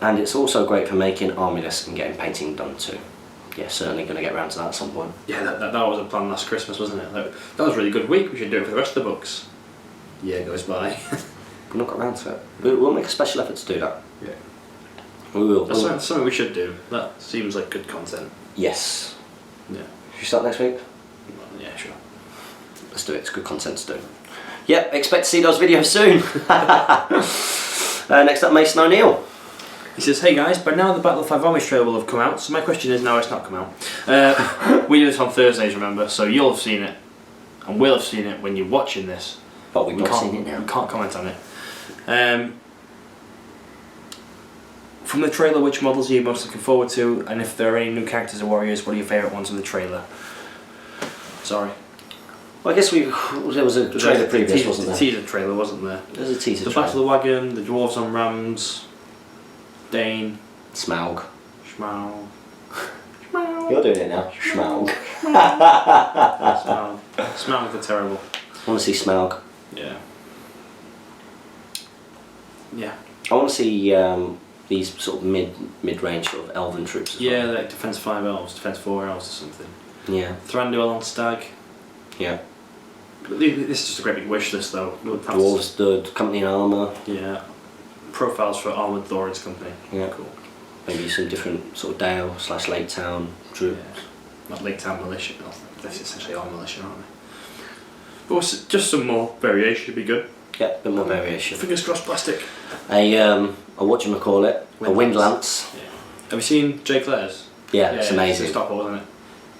And it's also great for making army lists and getting painting done too. Yeah, certainly going to get around to that at some point. Yeah, that was a plan last Christmas, wasn't it? That was a really good week. We should do it for the rest of the books. Yeah, goes by. We've not got around to it. We'll make a special effort to do that. Yeah. We will. That's something we should do. That seems like good content. Yes. Yeah. Should we start next week? Yeah, sure. Let's do it. It's good content to do. Yep, expect to see those videos soon. Next up, Mason O'Neill. He says, hey guys, by now the Battle of Five Armies trailer will have come out, so my question is, no, it's not come out. We do this on Thursdays, remember, so you'll have seen it, and we'll have seen it when you're watching this. But we've not seen it now. We can't comment on it. From the trailer, which models are you most looking forward to, and if there are any new characters or warriors, what are your favourite ones in the trailer? Sorry. Well, I guess there was a trailer previous, wasn't there? The teaser trailer, wasn't there? There's a teaser The trailer. Battle of the Wagon, the Dwarves on Rams, Dane, Smaug. Schmaug. You're doing it now. Smaug. Smaug are terrible. I want to see Smaug. Yeah. Yeah. I want to see these sort of mid-range sort of elven troops as well. Yeah, like Defence 5 elves, Defence 4 elves or something. Yeah. Thranduil on Stag. Yeah. This is just a great big wish list though. Dwarves, the company in armour. Yeah. Profiles for Armoured Thorin's company. Yeah. Cool. Maybe some different sort of Dale / Lake Town troops. Yeah. Not Lake Town militia. That's essentially our militia, aren't they? But just some more variation would be good. Yeah, a bit more variation. Fingers crossed plastic. A whatchamacallit, a wind lance. Yeah. Have you seen Jake Letters? Yeah, it's amazing. It's a stopper, wasn't it?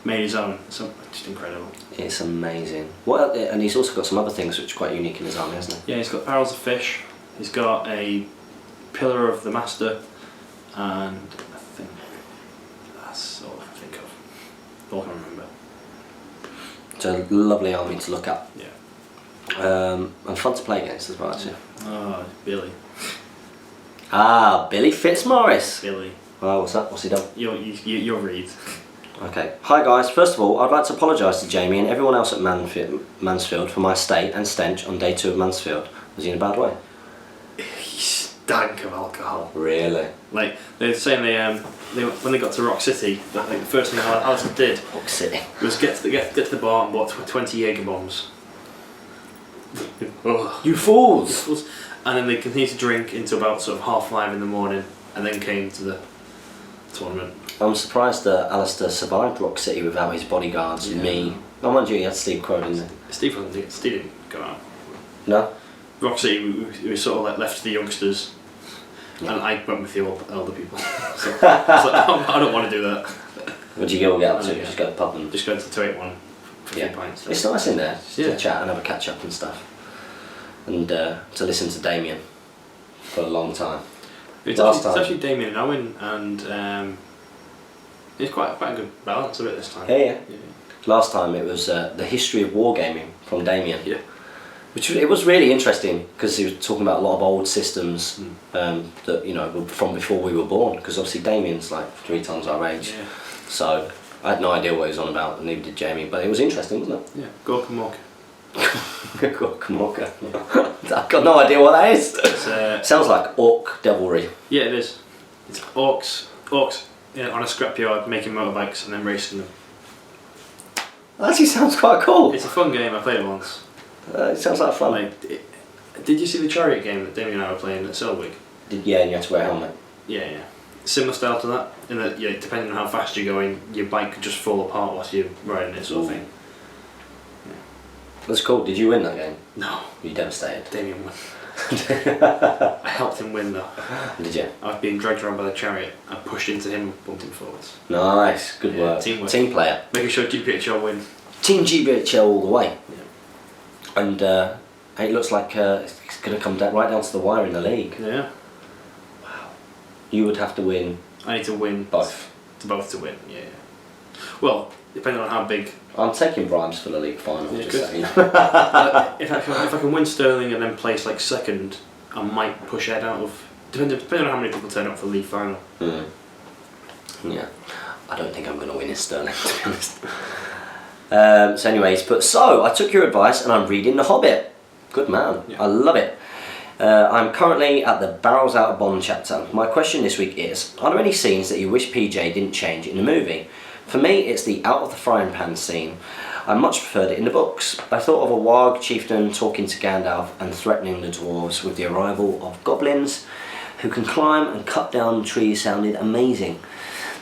Made his own. It's just incredible. It's amazing. What? And he's also got some other things which are quite unique in his army, hasn't he? Yeah, he's got barrels of fish. He's got a pillar of the master, and I think that's all I can think of. All I can remember. It's a lovely army to look at. Yeah. And fun to play against as well, actually. Oh, Billy. Ah, Billy Fitzmaurice. Billy. Oh, what's that? What's he done? You'll read. Okay. Hi guys. First of all, I'd like to apologise to Jamie and everyone else at Mansfield for my state and stench on day 2 of Mansfield. Was he in a bad way? He stank of alcohol. Really? Like they were saying, they when they got to Rock City, I think the first thing Alistair did Rock City was get to the bar and bought 20 Jaeger bombs. You fools! And then they continued to drink until about sort of 5:30 in the morning, and then came to the tournament. I'm surprised that Alistair survived Rock City without his bodyguards, me. Oh, mind you, he had Steve Crow, didn't he? Steve didn't go out. No? Rock City, we sort of like left to the youngsters, and I went with the older people. So I was like, I don't want to do that. What'd you go get up to? Just go to the pub and... Just go to the 281 for a few pints. It's nice in there Yeah. to chat and have a catch up and stuff. And to listen to Damien for a long time. It's actually Damien and Owen, and it's quite a good balance of it this time. Yeah. Last time it was the history of wargaming from Damien. Yeah. Which it was really interesting because he was talking about a lot of old systems that were from before we were born. Because obviously Damien's like 3 times our age. Yeah. So I had no idea what he was on about, and neither did Jamie. But it was interesting, wasn't it? Yeah. Gorka Morka. Gorka. I've got no idea what that is. Sounds like orc devilry. Yeah, it is. It's orcs on a scrapyard making motorbikes and then racing them. That actually sounds quite cool. It's a fun game. I played it once. It sounds like fun. Did you see the chariot game that Damien and I were playing at Selwig? Yeah, and you had to wear a helmet. Yeah. Similar style to that. In that, depending on how fast you're going, your bike could just fall apart whilst you're riding it, sort of thing. That's cool. Did you win that game? No. Were you devastated? Damien won. I helped him win though. Did you? I was being dragged around by the chariot. I pushed into him and bumped him forwards. Nice. Good work. Teamwork. Team player. Making sure GBHL win. Team GBHL all the way. Yeah. And it looks like it's going to come right down to the wire in the league. Yeah. Wow. You would have to win. I need to win both. To win. Yeah. Well, depending on how big. I'm taking bribes for the league final. Yeah, just saying. If I can win Sterling and then place like second, I might push Ed out of. Depending on how many people turn up for the league final. Yeah. I don't think I'm going to win this Sterling, to be honest. So anyways, I took your advice and I'm reading The Hobbit. Good man. Yeah. I love it. I'm currently at the Barrels Out of Bond chapter. My question this week is, are there any scenes that you wish PJ didn't change in the movie? For me, it's the out of the frying pan scene. I much preferred it in the books. I thought of a warg chieftain talking to Gandalf and threatening the dwarves with the arrival of goblins who can climb and cut down trees sounded amazing.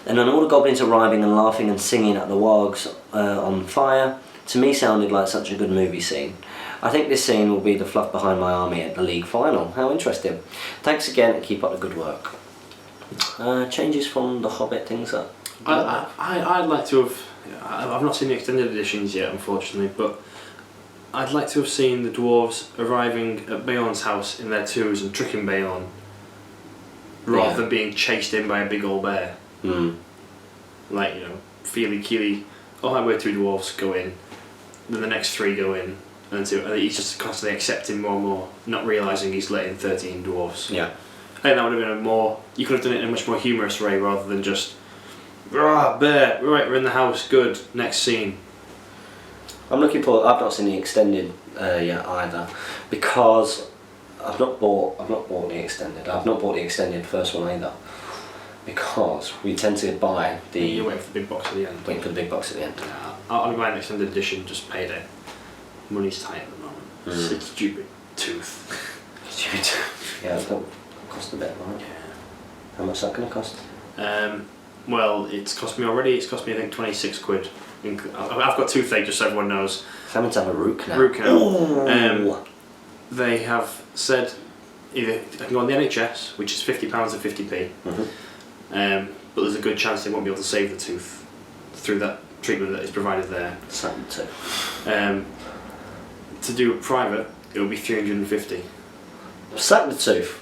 And then all the goblins arriving and laughing and singing at the wargs on fire, to me sounded like such a good movie scene. I think this scene will be the fluff behind my army at the league final. How interesting. Thanks again and keep up the good work. Changes from The Hobbit, things up. I'd like to have. I've not seen the extended editions yet, unfortunately, but I'd like to have seen the dwarves arriving at Beorn's house in their twos and tricking Beorn, rather than being chased in by a big old bear. Like, Feely Keely, we're 2 dwarves, go in, then the next 3 go in, and he's just constantly accepting more and more, not realising he's letting 13 dwarves. Yeah. I think that would have been you could have done it in a much more humorous way rather than just, bear, right, we're in the house, good, next scene. I've not seen the extended yet either, because I've not bought the extended. I've not bought the extended first one either, because we tend to buy the... You're waiting for the big box at the end. Waiting for the big box at the end. Yeah, I'll be buying the extended edition, just payday. Money's tight at the moment. It's stupid tooth. Stupid tooth. Yeah, it'll cost a bit, right? Yeah. How much is that going to cost? Well, it's cost me I think 26 quid. I've got toothache, just so everyone knows. It's having to have a root canal. Root canal. they have said either I can go on the NHS, which is £50 and 50p, but there's a good chance they won't be able to save the tooth through that treatment that is provided there. Something too. To do it private, it will be 350. Sack the tooth.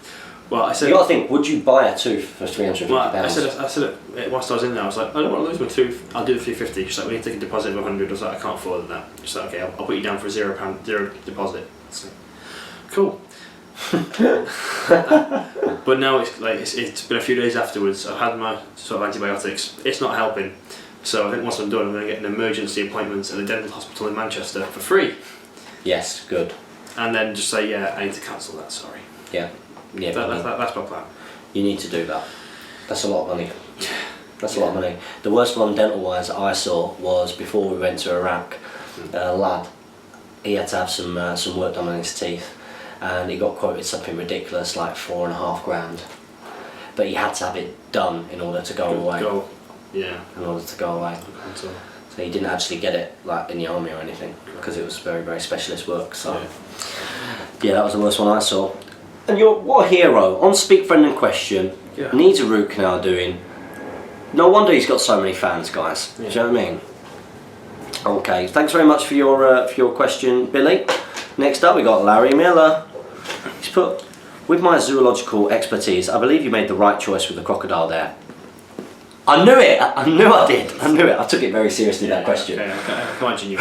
Well, I said. You got to think. Would you buy a tooth for £350? Well, I said it whilst I was in there. I was like, I don't want to lose my tooth. I'll do the 350. She's like, we need to take a deposit of 100. I was like, I can't afford that. She's like, okay, I'll put you down for a £0 deposit. It's like, cool. But now it's like it's been a few days afterwards. I've had my sort of antibiotics. It's not helping. So I think once I'm done, I'm going to get an emergency appointment at the dental hospital in Manchester for free. Yes, good. And then just say, yeah, I need to cancel that. Sorry. Yeah. Yeah. That's my plan. You need to do that. That's a lot of money. That's a lot of money. The worst one dental-wise I saw was before we went to Iraq. A lad, he had to have some work done on his teeth, and he got quoted something ridiculous like $4.5 grand. But he had to have it done in order to go away. In order to go away. So he didn't actually get it like in the army or anything because it was very, very specialist work. So yeah, that was the worst one I saw. And you're what a hero on Speak Friend and Question. Needs a root canal doing. No wonder he's got so many fans, guys. Do you know what I mean? Okay, thanks very much for your question, Billy. Next up, we got Larry Miller. He's put, with my zoological expertise, I believe you made the right choice with the crocodile there. I knew it. I knew I did. I knew it. I took it very seriously, that question. Okay, I can imagine you.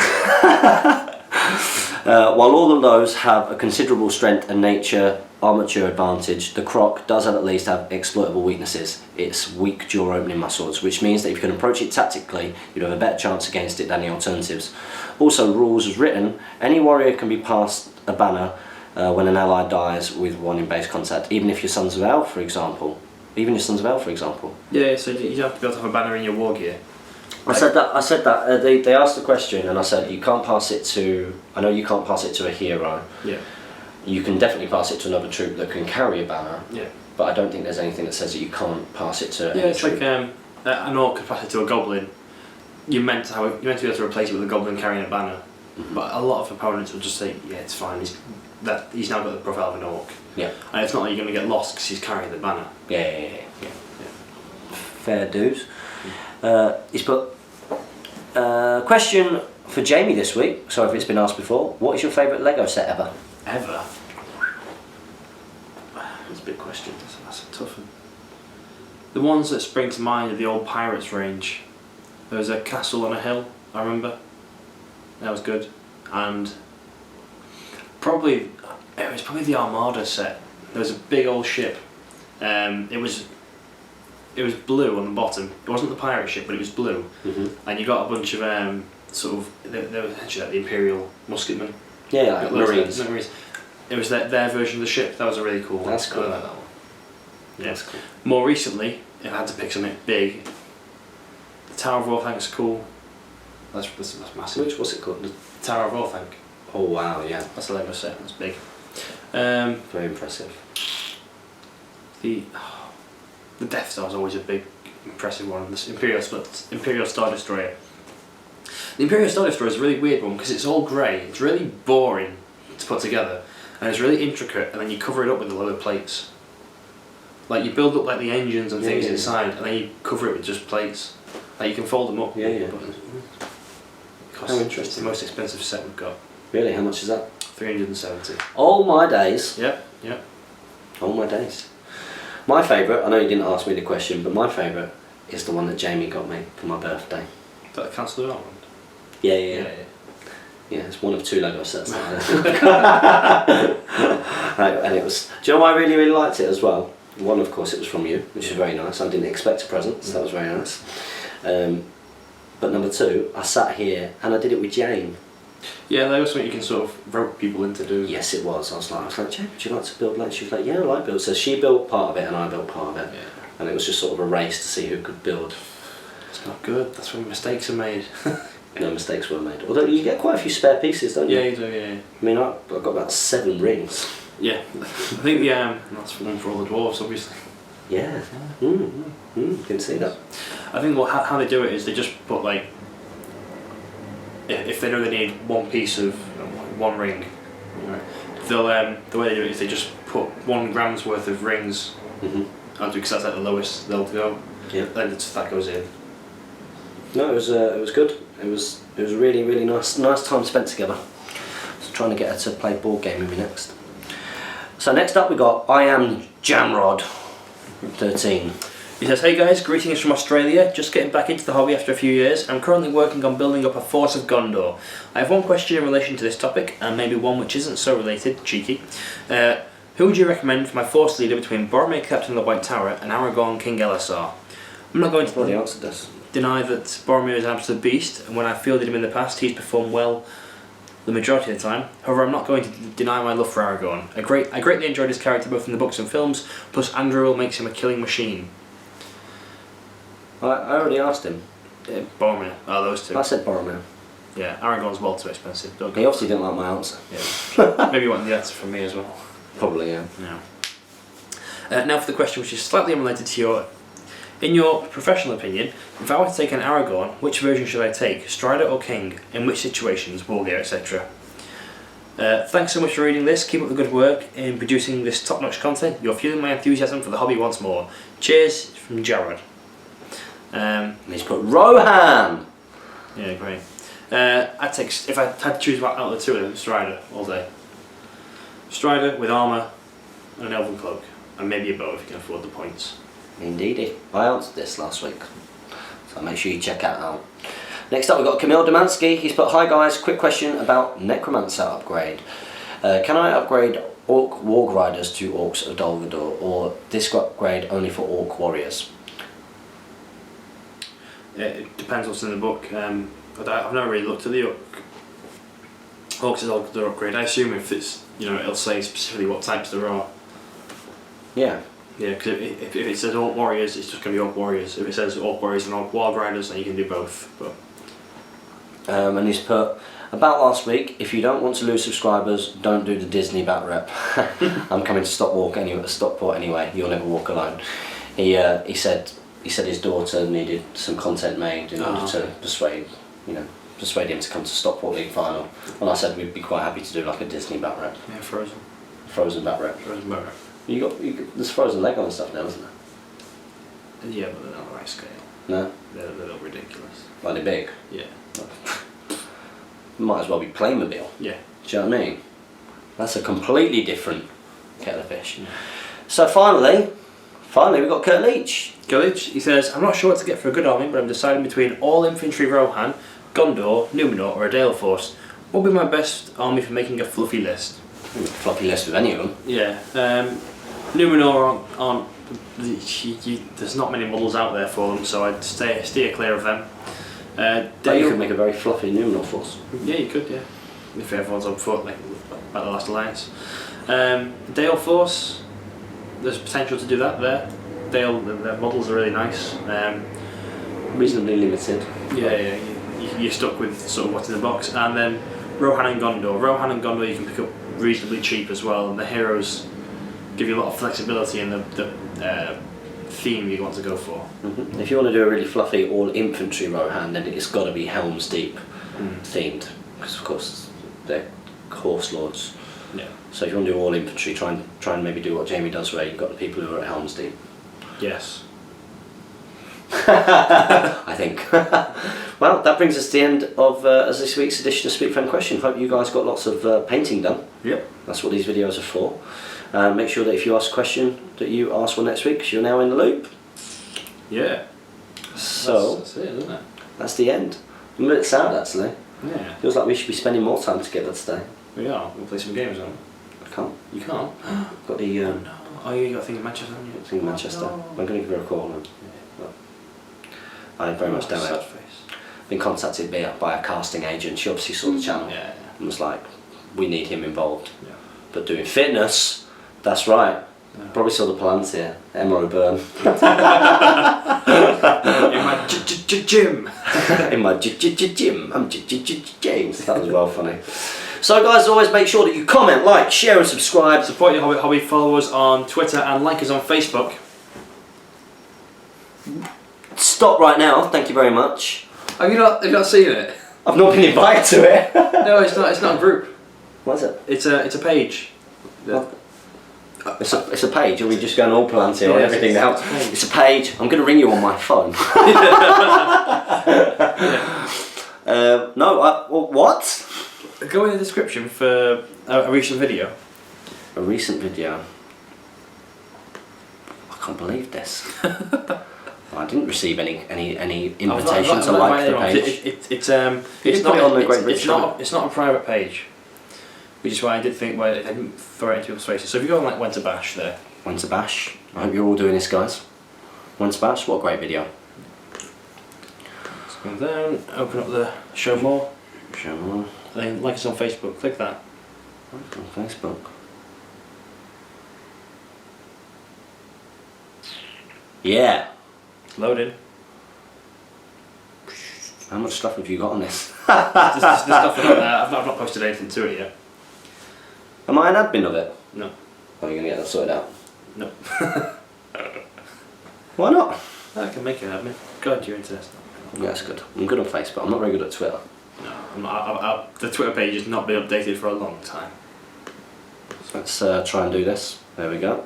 While all of those have a considerable strength and nature armature advantage, the croc does at least have exploitable weaknesses. It's weak jaw opening muscles, which means that if you can approach it tactically, you'd have a better chance against it than the alternatives. Also, rules as written, any warrior can be passed a banner when an ally dies with one in base contact, even if your Sons of El, for example. Even your Sons of El, for example. Yeah, so you have to be able to have a banner in your war gear. I said that. They asked the question, and I said you can't pass it to. I know you can't pass it to a hero. Yeah. You can definitely pass it to another troop that can carry a banner. Yeah. But I don't think there's anything that says that you can't pass it to. Yeah, it's troop. Like an orc could pass it to a goblin. You're meant to be able to replace it with a goblin carrying a banner. But a lot of opponents will just say, yeah, it's fine. He's now got the profile of an orc. Yeah. And it's not like you're going to get lost because he's carrying the banner. Yeah. Fair dues. He's put question for Jamie this week. Sorry if it's been asked before. What is your favourite Lego set ever? Ever? That's a big question. That's a tough one. The ones that spring to mind are the old Pirates range. There was a castle on a hill, I remember. That was good. And it was probably the Armada set. There was a big old ship. It was blue on the bottom. It wasn't the pirate ship, but it was blue. And you got a bunch of they were essentially like the Imperial musketmen. Yeah, like Marines. It was their version of the ship. That was a really cool. That's cool. I like that one. Yeah. That's cool. More recently, if I had to pick something big, the Tower of Orthank's cool. That's massive. What's it called? The Tower of Orthanc. Oh wow, yeah. That's a Lego set. That's big. Very impressive. The Death Star is always a big, impressive one. This Imperial Star Destroyer. The Imperial Star Destroyer is a really weird one because it's all grey. It's really boring to put together, and it's really intricate. And then you cover it up with a load of plates. Like you build up like the engines and things inside, and then you cover it with just plates. Like you can fold them up. Yeah. How interesting. It's the most expensive set we've got. Really? How much is that? 370. All my days. Yep. All my days. My favourite, I know you didn't ask me the question, but my favourite is the one that Jamie got me for my birthday. Is that the Castle of Ireland? Yeah, it's one of 2 Lego sets. And it was, do you know why I really, really liked it as well? One, of course, it was from you, which is very nice. I didn't expect a present, so that was very nice. But number 2, I sat here and I did it with Jane. Yeah, that was something you can sort of rope people into doing. Yes, it was. I was like, Jane, would you like to build like? She was like, yeah, I like build. So she built part of it and I built part of it. Yeah. And it was just sort of a race to see who could build. It's not good. That's when mistakes are made. No mistakes were made. Although you get quite a few spare pieces, don't you? Yeah, you do, yeah. I mean, I've got about 7 rings. Yeah. I think that's one for all the dwarves, obviously. Yeah. Can see that. I think how they do it is they just put like, if they know they need one piece of one ring, right, they'll the way they do it is they just put 1 gram's worth of rings onto, because that's like the lowest they'll go. Yeah. Then that goes in. No, it was good. It was a really nice time spent together. So trying to get her to play board game with me next. So next up we got I Am Jamrod 13. He says, "Hey guys, greetings from Australia. Just getting back into the hobby after a few years. I'm currently working on building up a Force of Gondor. I have one question in relation to this topic, and maybe one which isn't so related, cheeky. Who would you recommend for my Force leader between Boromir, Captain of the White Tower, and Aragorn, King Elisar? I'm not going I've already to answered this. deny that Boromir is an absolute beast, and when I've fielded him in the past, he's performed well the majority of the time. However, I'm not going to deny my love for Aragorn. I greatly enjoyed his character both in the books and films, plus Anduril makes him a killing machine." I already asked him. Boromir. Oh, those two. I said Boromir. Yeah, Aragorn's well too expensive. Don't He go. obviously didn't like my answer. Yeah. Maybe you want the answer from me as well. Probably, yeah. Yeah. Now for the question, which is slightly unrelated to your... In your professional opinion, if I were to take an Aragorn, which version should I take? Strider or King? In which situations? Wargear, etc. Thanks so much for reading this. Keep up the good work in producing this top-notch content. You're fueling my enthusiasm for the hobby once more. Cheers from Jared. And he's put Rohan! Yeah, great. I'd take, if I had to choose out of the two of them, Strider all day. Strider with armour and an elven cloak, and maybe a bow if you can afford the points. Indeedy. I answered this last week, so make sure you check that out. Next up we've got Camille Demansky. He's put, "Hi guys, quick question about Necromancer upgrade. Can I upgrade Orc Warg Riders to Orcs of Dol Guldur, or this upgrade only for Orc Warriors?" It depends what's in the book. I've never really looked at the Orcs of Dol Guldur upgrade. I assume if it's, it'll say specifically what types there are. Yeah. Yeah, because if it says Orc Warriors, it's just going to be Orc Warriors. If it says Orc Warriors and Orc Warg Riders, then you can do both. But And he's put, "About last week, if you don't want to lose subscribers, don't do the Disney bat rep. I'm coming to Stockport anyway. You'll never walk alone." He said his daughter needed some content made in order to persuade him to come to Stockport League final. And I said we'd be quite happy to do like a Disney bat rep. yeah, Frozen. Frozen bat rep. Frozen boat. You got there's Frozen Lego and stuff now, isn't there? Yeah, but they're not the right scale. No? They're a little ridiculous. Like they're big. Yeah. Might as well be Playmobil. Yeah. Do you know what I mean? That's a completely different kettle of fish. Yeah. So finally we've got Kurt Leach. Gillage, he says, "I'm not sure what to get for a good army, but I'm deciding between all infantry Rohan, Gondor, Numenor, or a Dale Force. What would be my best army for making a fluffy list?" Floppy list with any of them. Yeah. Numenor aren't there's not many models out there for them, so I'd steer clear of them. But you could make a very fluffy Numenor force. Yeah, you could, yeah. If everyone's on foot, like the Last Alliance. Dale Force, there's potential to do that there. Dale, the models are really nice. Reasonably limited. Yeah, you're stuck with sort of what's in the box. And then Rohan and Gondor. Rohan and Gondor you can pick up reasonably cheap as well, and the heroes give you a lot of flexibility in the theme you want to go for. Mm-hmm. If you want to do a really fluffy all infantry Rohan, then it's got to be Helm's Deep themed, because of course they're horse lords. Yeah. So if you want to do all infantry, try and maybe do what Jamie does, where you've got the people who are at Helm's Deep. Yes. I think. Well, that brings us to the end of this week's edition of Speak Friend Question. Hope you guys got lots of painting done. Yep. That's what these videos are for. Make sure that if you ask a question, that you ask one next week, because you're now in the loop. Yeah. So that's it, isn't it? that's the end. I'm a bit sad actually. Yeah. Feels like we should be spending more time together today. We are. We'll play some games, aren't I can't. we? You can't. Got the Oh, you got a thing in Manchester, haven't you? thing in Manchester. No. I'm going to give her a call now. I very much doubt Sad it. face. Been contacted by a casting agent. She obviously saw the channel Yeah. and was like, "We need him involved." Yeah. But doing fitness, that's right. Yeah. Probably saw the plans here. Emma O'Byrne. In my gym. In my gym. I'm James. That was well funny. So guys, as always, make sure that you comment, like, share and subscribe. Support your hobby. Follow us on Twitter and like us on Facebook. Stop right now. Thank you very much. Have you not seen it? I've not been invited to it. No, it's not. It's not a group. What is it? It's a page. It's a page. Are we just going all planty on everything now? It's a page. I'm going to ring you on my phone. What? Go in the description for a recent video. A recent video. I can't believe this. I didn't receive any invitation to like the page. It's not on the Great British it's not a private page, which is why I did think I didn't throw it into people's faces. So if you go on like When to Bash there. When to Bash. I hope you're all doing this, guys. When to Bash. What a great video. Let's go down. Open up the Show More. Show More. Then like us on Facebook. Click that. Like on Facebook. Yeah. Loaded. How much stuff have you got on this? There's stuff on there. I've not posted anything to it yet. Am I an admin of it? No. Are you going to get that sorted out? No. Why not? I can make it admin. Go into your internet. Yeah, that's good. I'm good on Facebook. I'm not very good at Twitter. No, I'm not, the Twitter page has not been updated for a long time. So let's try and do this. There we go.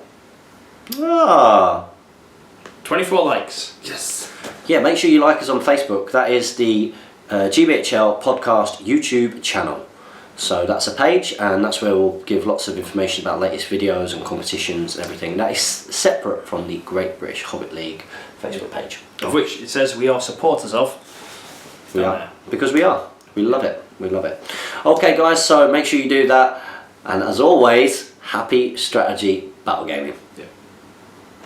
Ah. 24 likes. Yes. Yeah, make sure you like us on Facebook. That is the GBHL podcast YouTube channel. So that's a page, and that's where we'll give lots of information about latest videos and competitions and everything. That is separate from the Great British Hobbit League Facebook page. Of which it says we are supporters of. We are. Because we are. We love it. We love it. Okay, guys, so make sure you do that. And as always, happy strategy battle gaming. Yeah.